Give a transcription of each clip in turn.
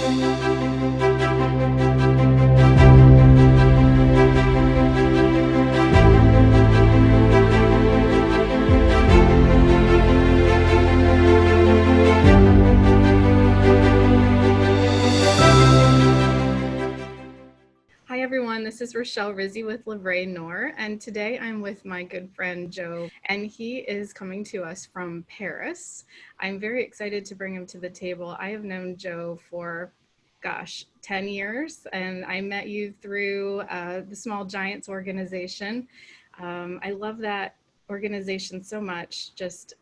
Hi everyone, this is Rochelle Rizzi with Vrai, and today I'm with my good friend Joe, and he is coming to us from Paris. I'm very excited to bring him to the table. I have known Joe for, 10 years, and I met you through the Small Giants organization. I love that organization so much, just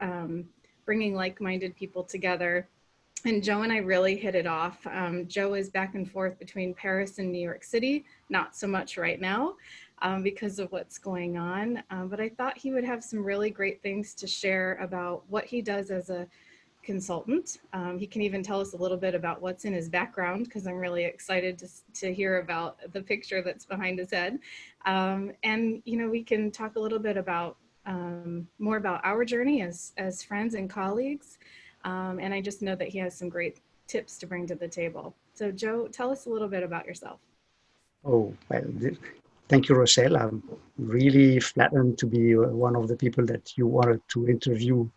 bringing like-minded people together. And Joe and I really hit it off. Joe is back and forth between Paris and New York City, not so much right now because of what's going on. But I thought he would have some really great things to share about what he does as a consultant. He can even tell us a little bit about what's in his background, because I'm really excited to hear about the picture that's behind his head. And, we can talk a little bit about more about our journey as friends and colleagues. And I just know that he has some great tips to bring to the table. So Joe, tell us a little bit about yourself. Oh, well, thank you, Rochelle. I'm really flattered to be one of the people that you wanted to interview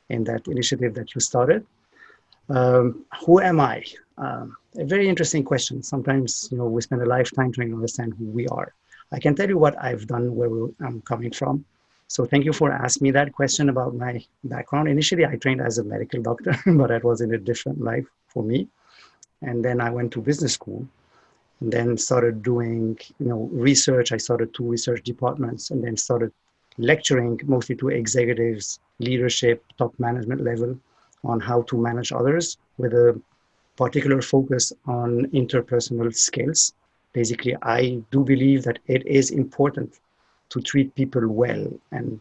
in that initiative that you started. Who am I? A very interesting question. Sometimes, we spend a lifetime trying to understand who we are. I can tell you what I've done, where I'm coming from. So thank you for asking me that question about my background. Initially, I trained as a medical doctor, but that was in a different life for me. And then I went to business school and then started doing, research. I started two research departments and then started lecturing mostly to executives, leadership, top management level on how to manage others with a particular focus on interpersonal skills. Basically, I do believe that it is important to treat people well and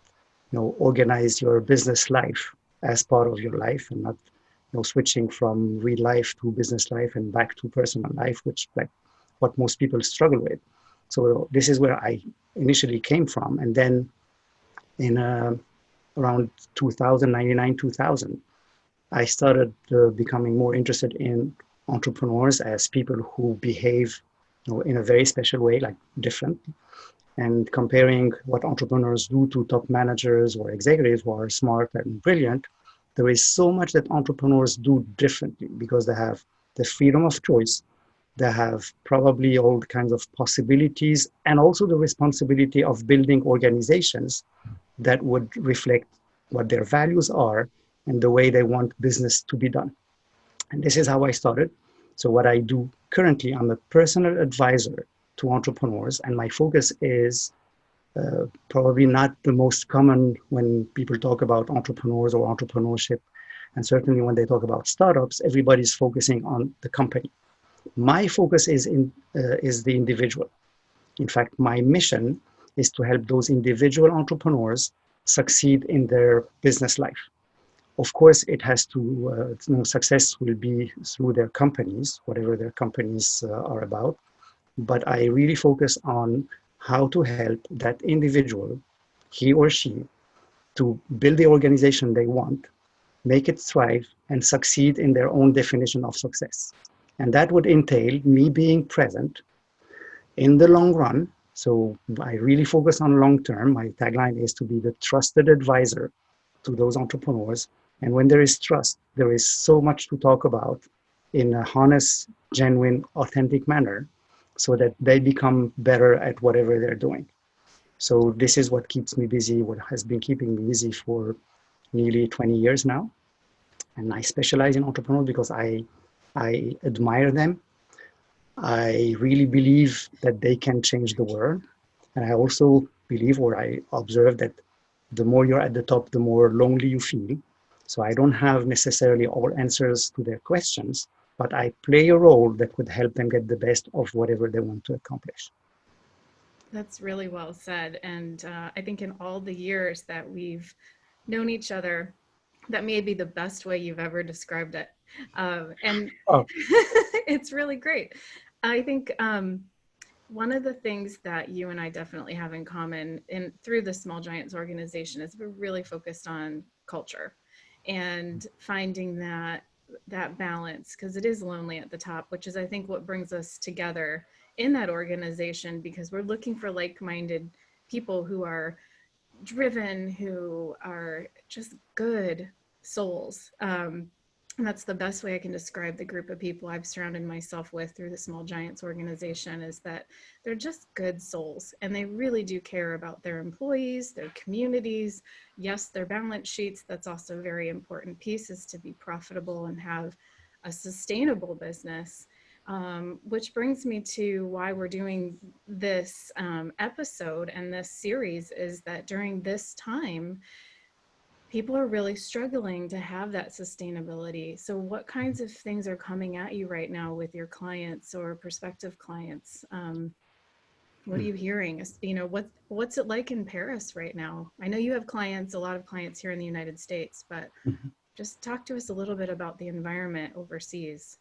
organize your business life as part of your life and not switching from real life to business life and back to personal life, which like what most people struggle with. So this is where I initially came from. And then in around 2099, 2000, I started becoming more interested in entrepreneurs as people who behave in a very special way, like different, and comparing what entrepreneurs do to top managers or executives who are smart and brilliant. There is so much that entrepreneurs do differently because they have the freedom of choice. They have probably all kinds of possibilities and also the responsibility of building organizations that would reflect what their values are and the way they want business to be done. And this is how I started. So what I do currently, I'm a personal advisor to entrepreneurs, and my focus is probably not the most common when people talk about entrepreneurs or entrepreneurship. And certainly when they talk about startups, everybody's focusing on the company. My focus is the individual. In fact, my mission is to help those individual entrepreneurs succeed in their business life. Of course, it has to, success will be through their companies, whatever their companies are about. But I really focus on how to help that individual, he or she, to build the organization they want, make it thrive, and succeed in their own definition of success. And that would entail me being present in the long run. So I really focus on long term. My tagline is to be the trusted advisor to those entrepreneurs. And when there is trust, there is so much to talk about in a honest, genuine, authentic manner so that they become better at whatever they're doing. So this is what keeps me busy, what has been keeping me busy for nearly 20 years now. And I specialize in entrepreneurs because I admire them. I really believe that they can change the world. And I also believe, or I observe, that the more you're at the top, the more lonely you feel. So I don't have necessarily all answers to their questions, but I play a role that could help them get the best of whatever they want to accomplish. That's really well said. And I think in all the years that we've known each other, that may be the best way you've ever described it. And Oh, it's really great. I think one of the things that you and I definitely have in common in through the Small Giants organization is we're really focused on culture and finding that that balance, because it is lonely at the top, which is I think what brings us together in that organization, because we're looking for like-minded people who are driven, who are just good souls. And that's the best way I can describe the group of people I've surrounded myself with through the Small Giants organization, is that they're just good souls and they really do care about their employees, their communities. Yes, their balance sheets. That's also a very important piece, is to be profitable and have a sustainable business. Which brings me to why we're doing this episode and this series, is that during this time, people are really struggling to have that sustainability. So what kinds of things are coming at you right now with your clients or prospective clients? What are you hearing? What's it like in Paris right now? I know you have clients, a lot of clients here in the United States, but just talk to us a little bit about the environment overseas.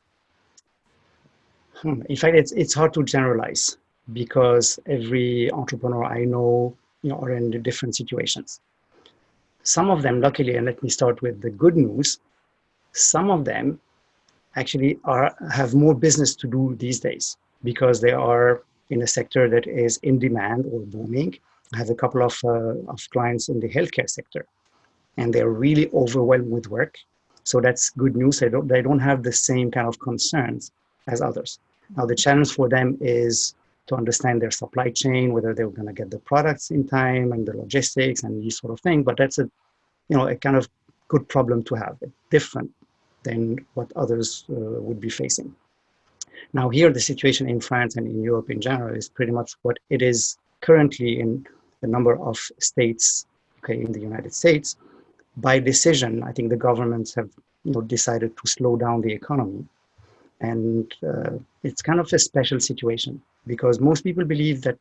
In fact, it's hard to generalize because every entrepreneur I know, are in different situations. Some of them, luckily, and let me start with the good news, some of them actually have more business to do these days because they are in a sector that is in demand or booming. I have a couple of clients in the healthcare sector, and they're really overwhelmed with work. So that's good news. They don't have the same kind of concerns as others. Now the challenge for them is to understand their supply chain, whether they're going to get the products in time and the logistics and these sort of things. But that's a kind of good problem to have, different than what others would be facing. Now here, the situation in France and in Europe in general is pretty much what it is currently in a number of states, okay, in the United States. By decision, I think the governments have decided to slow down the economy. And it's kind of a special situation because most people believe that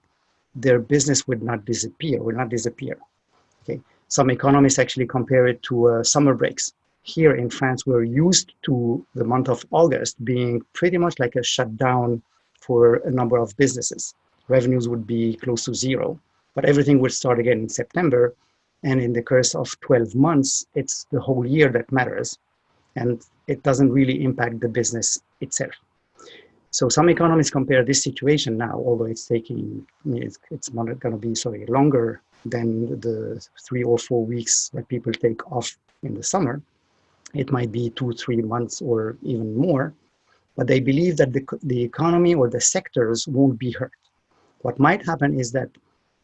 their business will not disappear. Okay, some economists actually compare it to summer breaks. Here in France, we're used to the month of August being pretty much like a shutdown for a number of businesses. Revenues would be close to zero, but everything would start again in September. And in the course of 12 months, it's the whole year that matters. And it doesn't really impact the business itself. So some economists compare this situation now, although it's not going to be longer than the 3 or 4 weeks that people take off in the summer. It might be 2, 3 months or even more, but they believe that the economy or the sectors won't be hurt. What might happen is that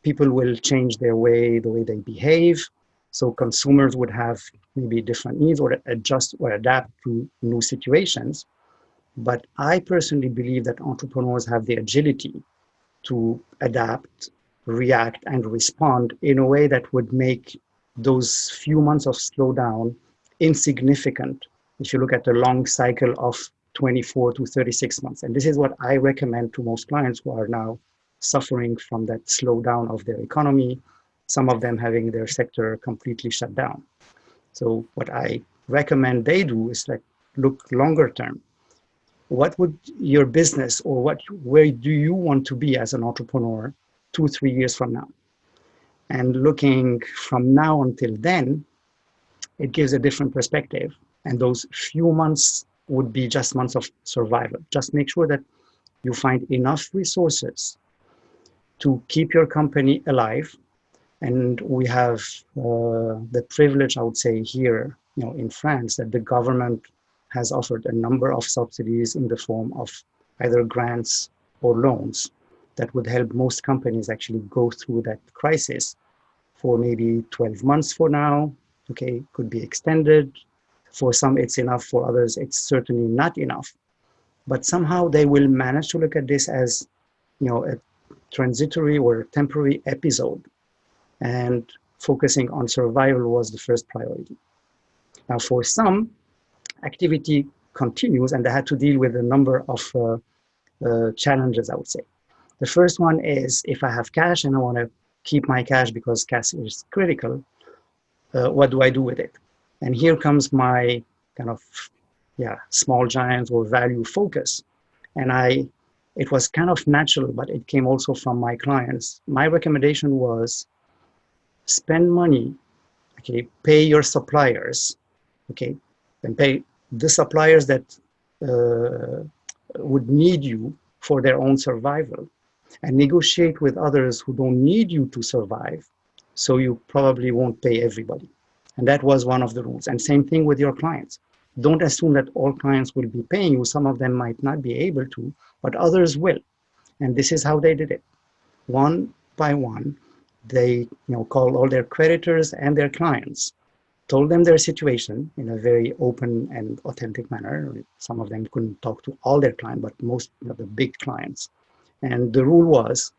people will change the way they behave. So consumers would have maybe different needs or adjust or adapt to new situations. But I personally believe that entrepreneurs have the agility to adapt, react, and respond in a way that would make those few months of slowdown insignificant if you look at the long cycle of 24 to 36 months. And this is what I recommend to most clients who are now suffering from that slowdown of their economy, some of them having their sector completely shut down. So what I recommend they do is look longer term. What would your business or where do you want to be as an entrepreneur 2, 3 years from now? And looking from now until then, it gives a different perspective. And those few months would be just months of survival. Just make sure that you find enough resources to keep your company alive. And we have the privilege, I would say, here, in France, that the government has offered a number of subsidies in the form of either grants or loans that would help most companies actually go through that crisis for maybe 12 months for now. Okay, could be extended. For some, it's enough. For others, it's certainly not enough. But somehow they will manage to look at this as, a transitory or temporary episode. And focusing on survival was the first priority. Now, for some, activity continues, and they had to deal with a number of challenges, I would say. The first one is, if I have cash and I want to keep my cash because cash is critical, what do I do with it? And here comes my kind of small giant or value focus. And it was kind of natural, but it came also from my clients. My recommendation was spend money, okay, pay your suppliers, okay, and pay the suppliers that uh, would need you for their own survival, and negotiate with others who don't need you to survive, so you probably won't pay everybody. And that was one of the rules. And same thing with your clients. Don't assume that all clients will be paying you. Some of them might not be able to, but others will. And this is how they did it. One by one, they called all their creditors and their clients, told them their situation in a very open and authentic manner. Some of them couldn't talk to all their clients, but most of the big clients. And the rule was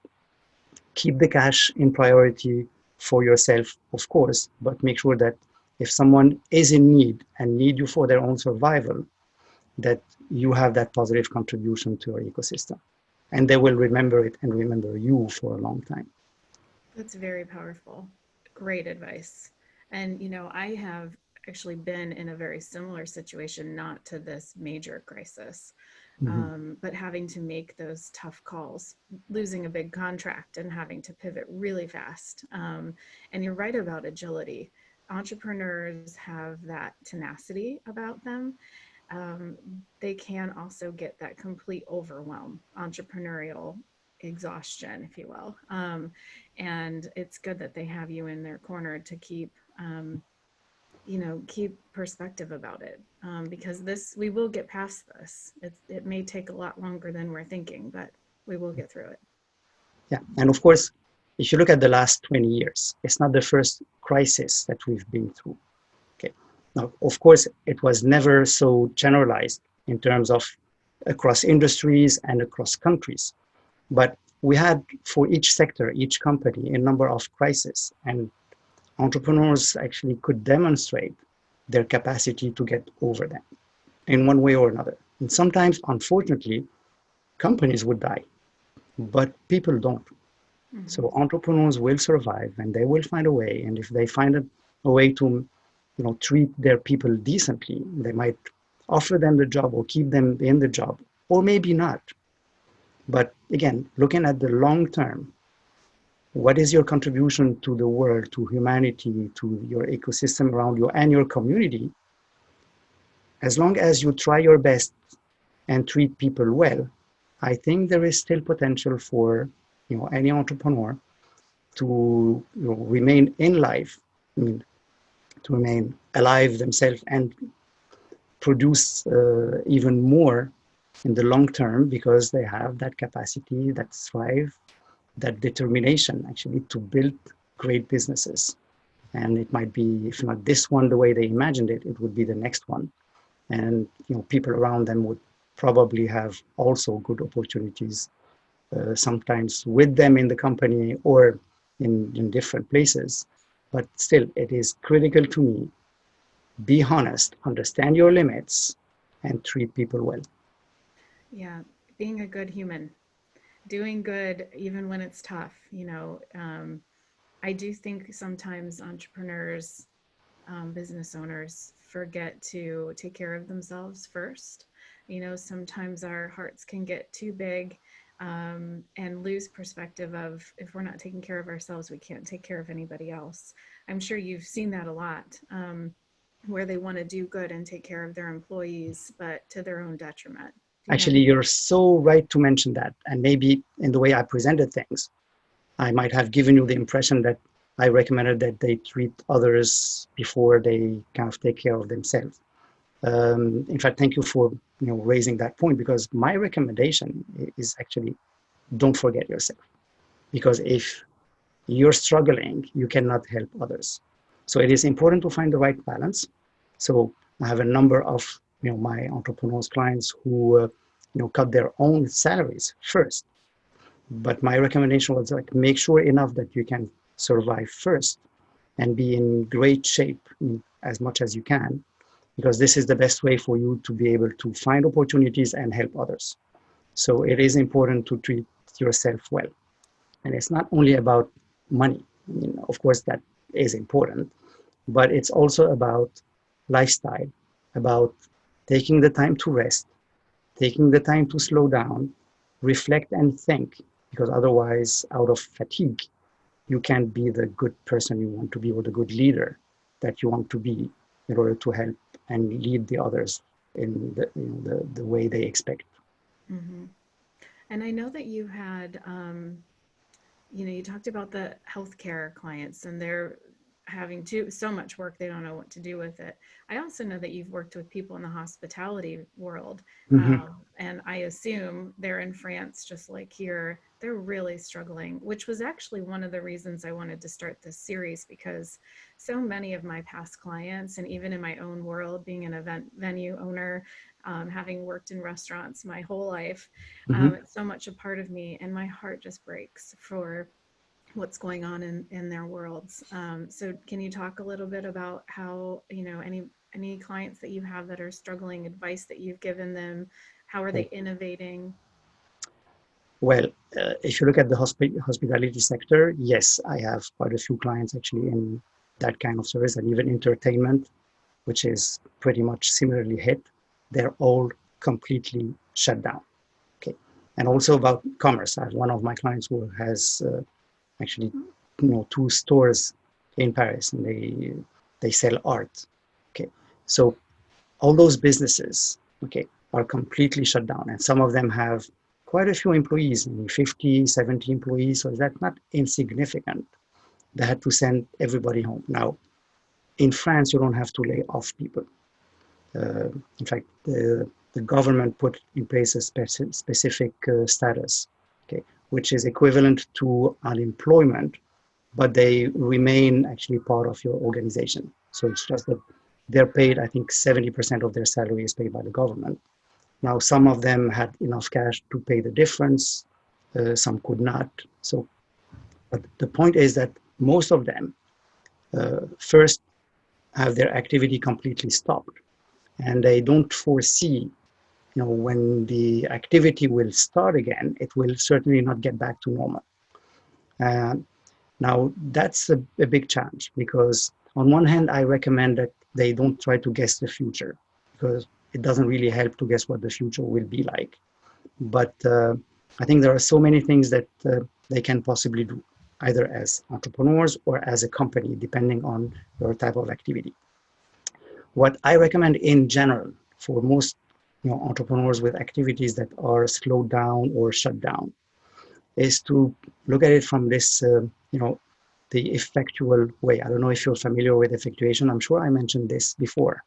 keep the cash in priority for yourself, of course, but make sure that if someone is in need and need you for their own survival, that you have that positive contribution to your ecosystem. And they will remember it and remember you for a long time. That's very powerful. Great advice. And, I have actually been in a very similar situation, not to this major crisis, Mm-hmm. but having to make those tough calls, losing a big contract and having to pivot really fast. And you're right about agility. Entrepreneurs have that tenacity about them. um, they can also get that complete overwhelm, entrepreneurial exhaustion, if you will. And it's good that they have you in their corner to keep perspective about it, because we will get past this. It may take a lot longer than we're thinking, but we will get through it. Yeah, and of course, if you look at the last 20 years, it's not the first crisis that we've been through. Okay. Now, of course, it was never so generalized in terms of across industries and across countries. But we had for each sector, each company, a number of crises, and entrepreneurs actually could demonstrate their capacity to get over them in one way or another. And sometimes, unfortunately, companies would die, but people don't. Mm-hmm. So entrepreneurs will survive and they will find a way. And if they find a way to, treat their people decently, they might offer them the job or keep them in the job, or maybe not. But again, looking at the long term, what is your contribution to the world, to humanity, to your ecosystem around you and your community? As long as you try your best and treat people well, I think there is still potential for any entrepreneur to remain in life, I mean, to remain alive themselves and produce even more in the long term because they have that capacity, that strive, that determination actually to build great businesses. And it might be, if not this one the way they imagined it, it would be the next one. And people around them would probably have also good opportunities, sometimes with them in the company or in different places. But still, it is critical to me, be honest, understand your limits, and treat people well. Yeah, being a good human, doing good even when it's tough. I do think sometimes entrepreneurs, business owners forget to take care of themselves first. Sometimes our hearts can get too big, and lose perspective of, if we're not taking care of ourselves, we can't take care of anybody else. I'm sure you've seen that a lot, where they want to do good and take care of their employees, but to their own detriment. Do you have Actually, any? you're so right to mention that. And maybe in the way I presented things, I might have given you the impression that I recommended that they treat others before they kind of take care of themselves. In fact, thank you for raising that point, because my recommendation is actually don't forget yourself. Because if you're struggling, you cannot help others. So it is important to find the right balance. So I have a number of my entrepreneurs clients who cut their own salaries first. But my recommendation was like make sure enough that you can survive first and be in great shape as much as you can, because this is the best way for you to be able to find opportunities and help others. So it is important to treat yourself well. And it's not only about money. Of course, that is important, but it's also about lifestyle, about taking the time to rest, taking the time to slow down, reflect and think, because otherwise, out of fatigue, you can't be the good person you want to be or the good leader that you want to be in order to help and lead the others in the way they expect. Hmm. And I know that you had, you talked about the healthcare clients and they're having so much work they don't know what to do with it. I also know that you've worked with people in the hospitality world, Mm-hmm. and I assume they're in France just like here. They're really struggling, which was actually one of the reasons I wanted to start this series, because so many of my past clients, and even in my own world, being an event venue owner, having worked in restaurants my whole life, Mm-hmm. it's so much a part of me, and my heart just breaks for what's going on in their worlds. So can you talk a little bit about how, any clients that you have that are struggling, advice that you've given them? How are they Okay. innovating? Well, if you look at the hospitality sector, yes, I have quite a few clients actually in that kind of service, and even entertainment, which is pretty much similarly hit. They're all completely shut down. Okay. And also about commerce. I have one of my clients who has actually, two stores in Paris, and they sell art. Okay. So all those businesses, okay, are completely shut down. And some of them have quite a few employees, 50, 70 employees. So that's not insignificant. They had to send everybody home. Now, in France, you don't have to lay off people. Uh, in fact, the government put in place a specific status, okay, which is equivalent to unemployment, but they remain actually part of your organization. So it's just that they're paid, I think 70% of their salary is paid by the government. Now, some of them had enough cash to pay the difference, some could not. So, but the point is that most of them first have their activity completely stopped, and they don't foresee, when the activity will start again, it will certainly not get back to normal. Uh, Now, that's a big challenge because, on one hand, I recommend that they don't try to guess the future because it doesn't really help to guess what the future will be like. But I think there are so many things that they can possibly do, either as entrepreneurs or as a company, depending on your type of activity. What I recommend in general for most entrepreneurs with activities that are slowed down or shut down is to look at it from this, the effectual way. I don't know if you're familiar with effectuation. I'm sure I mentioned this before.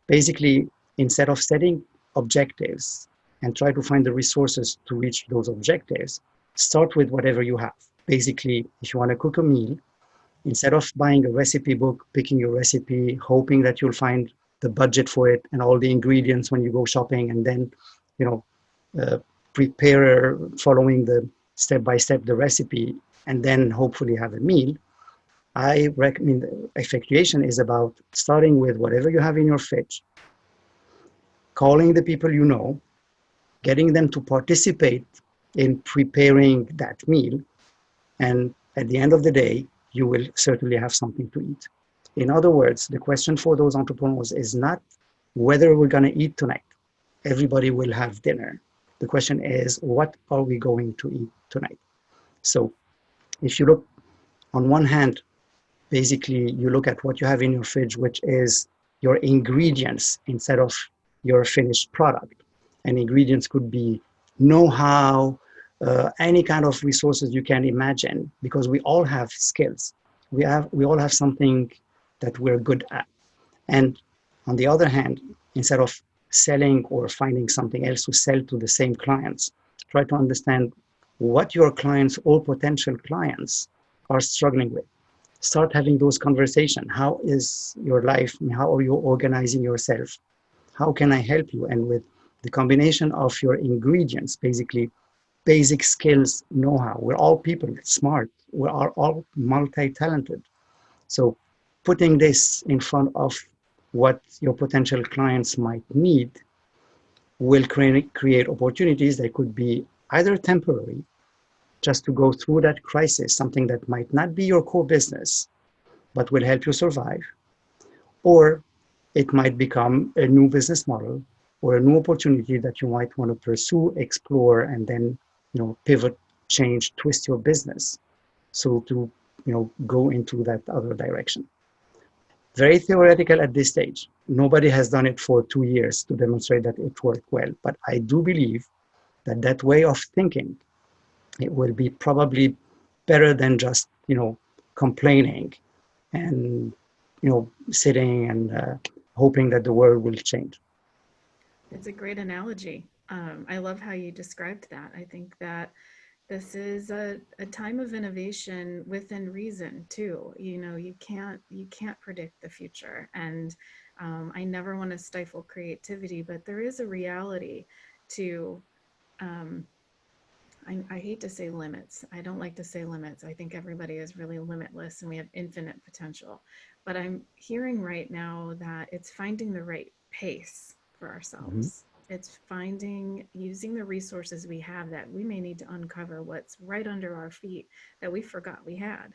Basically, instead of setting objectives and try to find the resources to reach those objectives, start with whatever you have. Basically, if you want to cook a meal, instead of buying a recipe book, picking your recipe, hoping that you'll find the budget for it and all the ingredients when you go shopping, and then, you know, uh, prepare following the step by step the recipe, and then hopefully have a meal. I recommend effectuation is about starting with whatever you have in your fridge, calling the people you know, getting them to participate in preparing that meal, and at the end of the day, you will certainly have something to eat. In other words, the question for those entrepreneurs is not whether we're going to eat tonight. Everybody will have dinner. The question is, what are we going to eat tonight? So if you look on one hand, basically you look at what you have in your fridge, which is your ingredients instead of your finished product. And ingredients could be know-how, any kind of resources you can imagine, because we all have skills. We all have something that we're good at. And on the other hand, instead of selling or finding something else to sell to the same clients, try to understand what your clients or potential clients are struggling with. Start having those conversations. How is your life? How are you organizing yourself? How can I help you? And with the combination of your ingredients, basically basic skills, know-how. We're all people, smart. We are all multi-talented. So putting this in front of what your potential clients might need will create opportunities that could be either temporary, just to go through that crisis, something that might not be your core business, but will help you survive, or it might become a new business model or a new opportunity that you might want to pursue, explore, and then pivot, change, twist your business so to go into that other direction. Very theoretical at this stage. Nobody has done it for 2 years to demonstrate that it worked well. But I do believe that that way of thinking, it will be probably better than just, complaining and, sitting and hoping that the world will change. It's a great analogy. I love how you described that. I think that this is a time of innovation within reason too. You can't predict the future, and I never want to stifle creativity, but there is a reality to um, I hate to say limits. I don't like to say limits. I think everybody is really limitless and we have infinite potential. But I'm hearing right now that it's finding the right pace for Mhm. ourselves. It's finding, using the resources we have that we may need to uncover what's right under our feet that we forgot we had.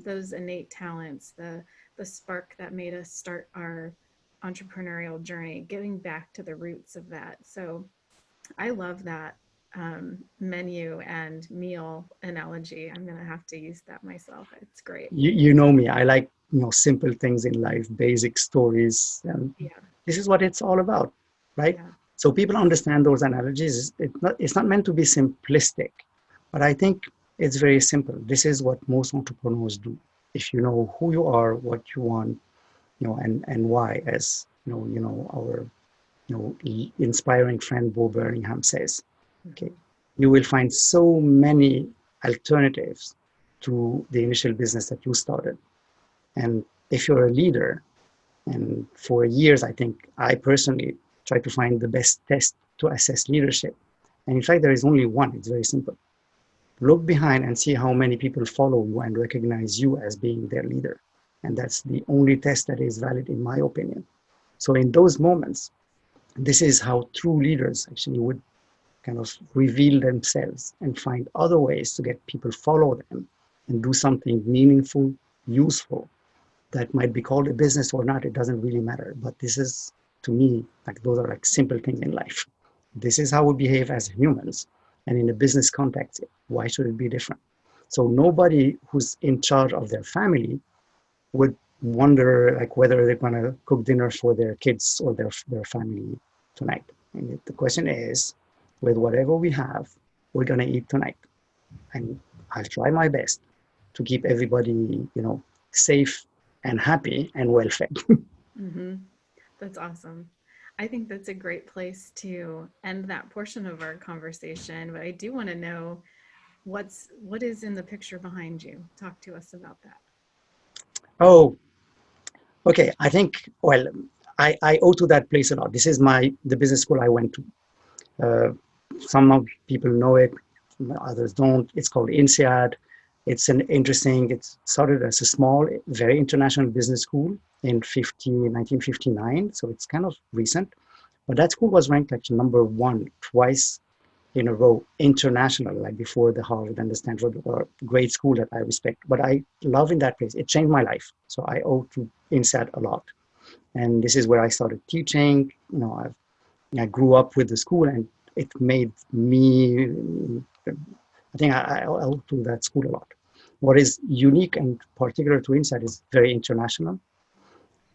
Those innate talents, the spark that made us start our entrepreneurial journey, getting back to the roots of that. So I love that menu and meal analogy. I'm going to have to use that myself. It's great. You know me. I like, simple things in life, basic stories. And Yeah. this is what it's all about, right? Yeah. So people understand those analogies. It's not meant to be simplistic, but I think it's very simple. This is what most entrepreneurs do. If you know who you are, what you want, and why, as our inspiring friend Bo Birmingham says, okay, Mm-hmm. you will find so many alternatives to the initial business that you started. And if you're a leader, and for years, I think I personally try to find the best test to assess leadership. And in fact, there is only one. It's very simple. Look behind and see how many people follow you and recognize you as being their leader. And that's the only test that is valid, in my opinion. So, in those moments, this is how true leaders actually would kind of reveal themselves and find other ways to get people follow them and do something meaningful, useful, that might be called a business or not, it doesn't really matter. But this is, to me, like those are like simple things in life. This is how we behave as humans. And in a business context, why should it be different? So nobody who's in charge of their family would wonder like whether they're going to cook dinner for their kids or their family tonight. And the question is, with whatever we have, we're going to eat tonight. And I'll try my best to keep everybody, safe and happy and well fed. Mm-hmm. That's awesome. I think that's a great place to end that portion of our conversation. But I do want to know what is in the picture behind you. Talk to us about that. Oh, okay. I think, well, I owe to that place a lot. This is the business school I went to. Uh, some of people know it, others don't. It's called INSEAD. It started as a small, very international business school in 1959. So it's kind of recent. But that school was ranked actually number one twice in a row international, like before the Harvard and the Stanford, or great school that I respect. But I love in that place. It changed my life. So I owe to INSEAD a lot. And this is where I started teaching. I grew up with the school, and it made me, I think I owe to that school a lot. What is unique and particular to INSEAD is very international.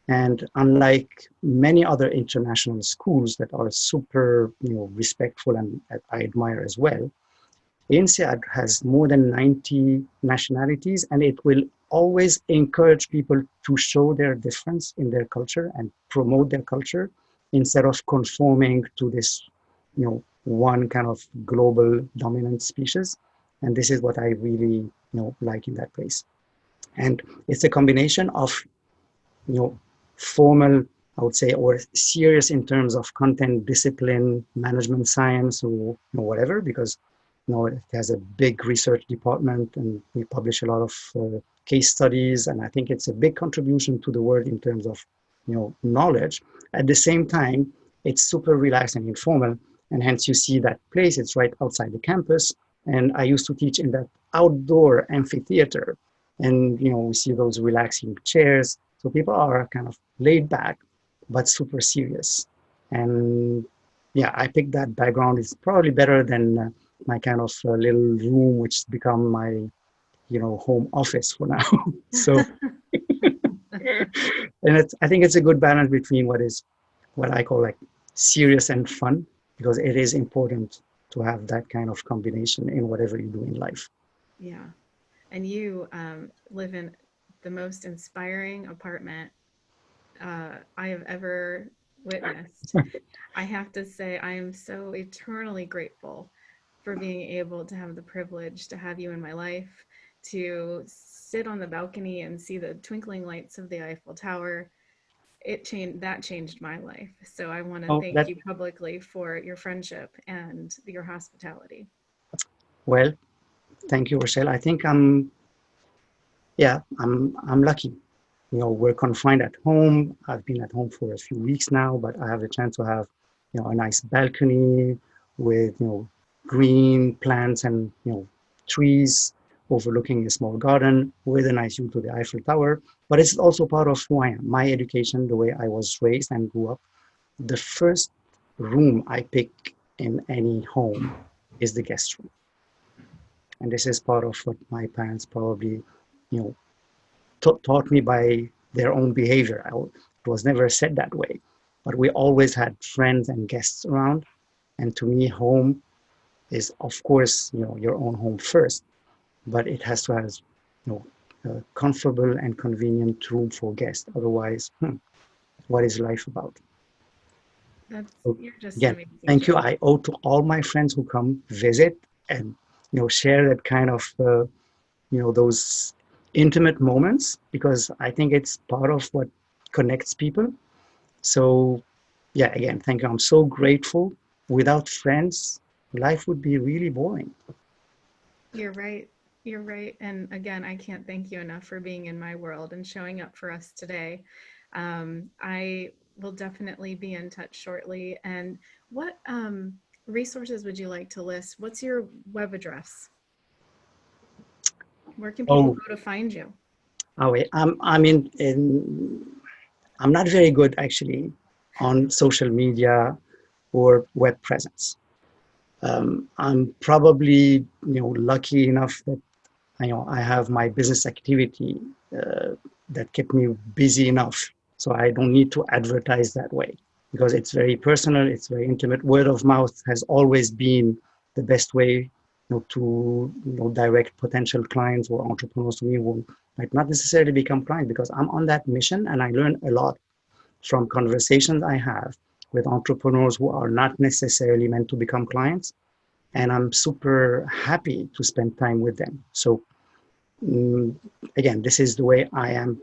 And unlike many other international schools that are super, respectful and I admire as well, INSEAD has more than 90 nationalities, and it will always encourage people to show their difference in their culture and promote their culture instead of conforming to this, one kind of global dominant species. And this is what I really, like in that place. And it's a combination of, formal, I would say, or serious in terms of content, discipline, management science, or whatever, because it has a big research department, and we publish a lot of case studies, and I think it's a big contribution to the world in terms of knowledge. At the same time, it's super relaxed and informal, and hence you see that place. It's right outside the campus, and I used to teach in that outdoor amphitheater, and we see those relaxing chairs. So people are kind of laid back, but super serious. And yeah, I picked that background. It's probably better than my kind of little room, which has become my home office for now. So And I think it's a good balance between what I call like serious and fun, because it is important to have that kind of combination in whatever you do in life. Yeah. And you live in the most inspiring apartment I have ever witnessed. I have to say, I am so eternally grateful for being able to have the privilege to have you in my life, to sit on the balcony and see the twinkling lights of the Eiffel Tower. That changed my life. So I want to Oh, thank that you publicly for your friendship and your hospitality. well, thank you, Rochelle. I think I'm lucky. We're confined at home. I've been at home for a few weeks now, but I have the chance to have, a nice balcony with, green plants and, trees overlooking a small garden with a nice view to the Eiffel Tower. But it's also part of who I am, my education, the way I was raised and grew up. The first room I pick in any home is the guest room. And this is part of what my parents probably, you know, taught me by their own behavior. It was never said that way, but we always had friends and guests around. And to me, home is, of course, your own home first, but it has to have, a comfortable and convenient room for guests. Otherwise, what is life about? So You're just again, amazing, thank you. Joe. I owe to all my friends who come visit and share that kind of those intimate moments, because I think it's part of what connects people. So, yeah, again, thank you. I'm so grateful. Without friends, life would be really boring. You're right. You're right. And again, I can't thank you enough for being in my world and showing up for us today. I will definitely be in touch shortly. And what resources would you like to list? What's your web address? Where can people Oh, go to find you? wait, I'm not very good actually on social media or web presence. I'm probably lucky enough that I have my business activity uh, that kept me busy enough, so I don't need to advertise that way, because it's very personal, it's very intimate. Word of mouth has always been the best way, to direct potential clients or entrepreneurs to me who might not necessarily become clients, because I'm on that mission and I learn a lot from conversations I have with entrepreneurs who are not necessarily meant to become clients, and I'm super happy to spend time with them. So mm, again, this is the way I'm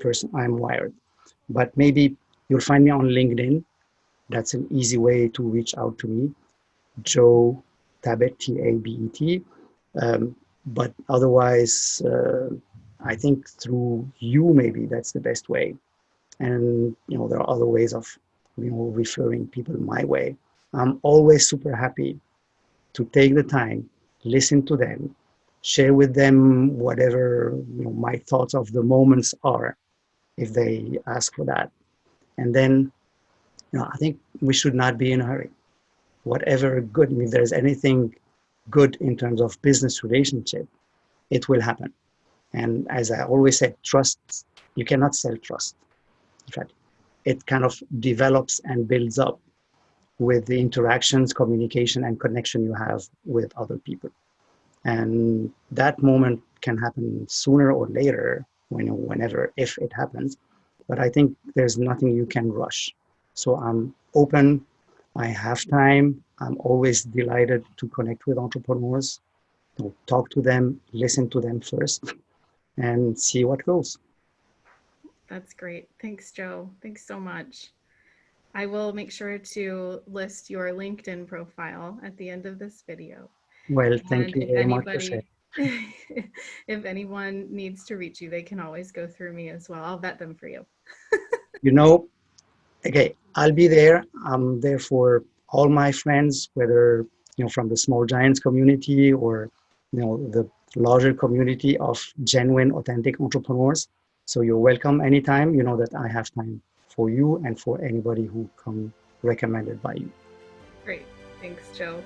wired. But maybe you'll find me on LinkedIn. That's an easy way to reach out to me. Joe Tabet, Tabet. But otherwise, I think through you, maybe that's the best way. And there are other ways of referring people my way. I'm always super happy to take the time, listen to them, share with them whatever my thoughts of the moments are, if they ask for that. And then I think we should not be in a hurry. Whatever good, I mean, if there's anything good in terms of business relationship, it will happen. And as I always say, trust, you cannot sell trust. In fact, it kind of develops and builds up with the interactions, communication, and connection you have with other people. And that moment can happen sooner or later, whenever, if it happens. But I think there's nothing you can rush. So I'm open. I have time. I'm always delighted to connect with entrepreneurs, to talk to them, listen to them first, and see what goes. That's great. Thanks, Joe. Thanks so much. I will make sure to list your LinkedIn profile at the end of this video. Well, thank And you if very much, Rochelle. anybody, if anyone needs to reach you, they can always go through me as well. I'll vet them for you. You know, okay, I'll be there. I'm there for all my friends, whether from the Small Giants community or the larger community of genuine, authentic entrepreneurs. So you're welcome anytime. You know that I have time for you and for anybody who come recommended by you. Great. Thanks, Joe.